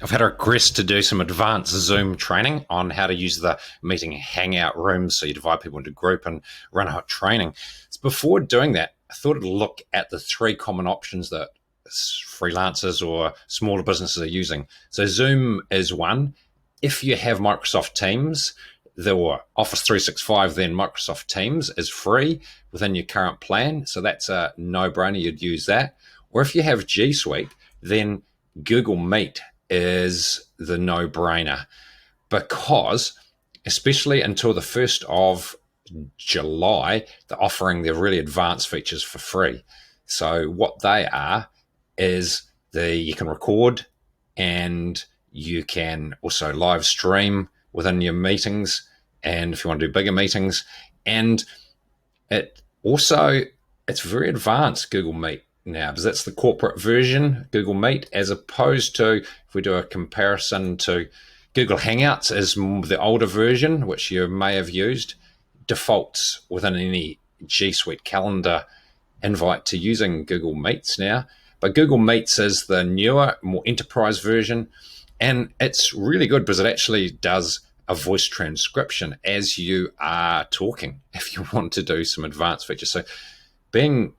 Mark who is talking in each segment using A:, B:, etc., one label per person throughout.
A: I've had a request to do some advanced Zoom training on how to use the meeting hangout rooms. So you divide people into group and run out training. So before doing that, I thought I'd look at the three common options that freelancers or smaller businesses are using. So Zoom is one. If you have Microsoft Teams, or Office 365, then Microsoft Teams is free within your current plan. So that's a no-brainer. You'd use that. Or if you have G Suite, then Google Meet is the no-brainer, because especially until the 1st of July, they're offering their really advanced features for free. So what they are is you can record, and you can also live stream within your meetings, and if you want to do bigger meetings. And it's very advanced, Google Meet now, because that's the corporate version, Google Meet, as opposed to, if we do a comparison to Google Hangouts as the older version, which you may have used, defaults within any G Suite calendar invite to using Google Meets now. But Google Meets is the newer, more enterprise version, and it's really good because it actually does a voice transcription as you are talking if you want to do some advanced features. So being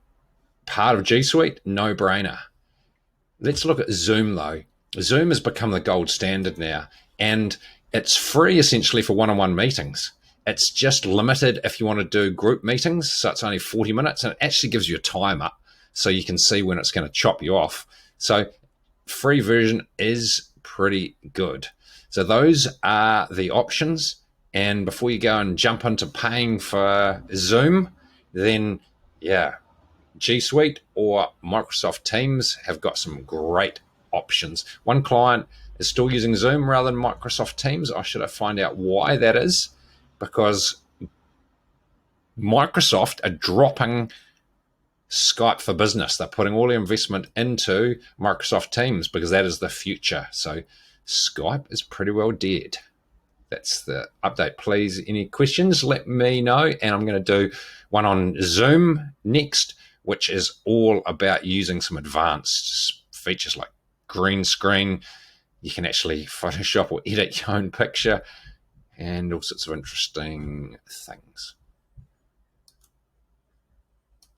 A: part of G Suite, no brainer. Let's look at Zoom though. Zoom has become the gold standard now, and it's free essentially for one-on-one meetings. It's just limited if you want to do group meetings, so it's only 40 minutes, and it actually gives you a timer so you can see when it's going to chop you off. So free version is pretty good. So those are the options. And before you go and jump into paying for Zoom, then yeah, G Suite or Microsoft Teams have got some great options. One client is still using Zoom rather than Microsoft Teams. I should find out why that is, because Microsoft are dropping Skype for Business. They're putting all their investment into Microsoft Teams because that is the future. So Skype is pretty well dead. That's the update. Please, any questions, let me know. And I'm going to do one on Zoom next, which is all about using some advanced features like green screen. You can actually Photoshop or edit your own picture and all sorts of interesting things.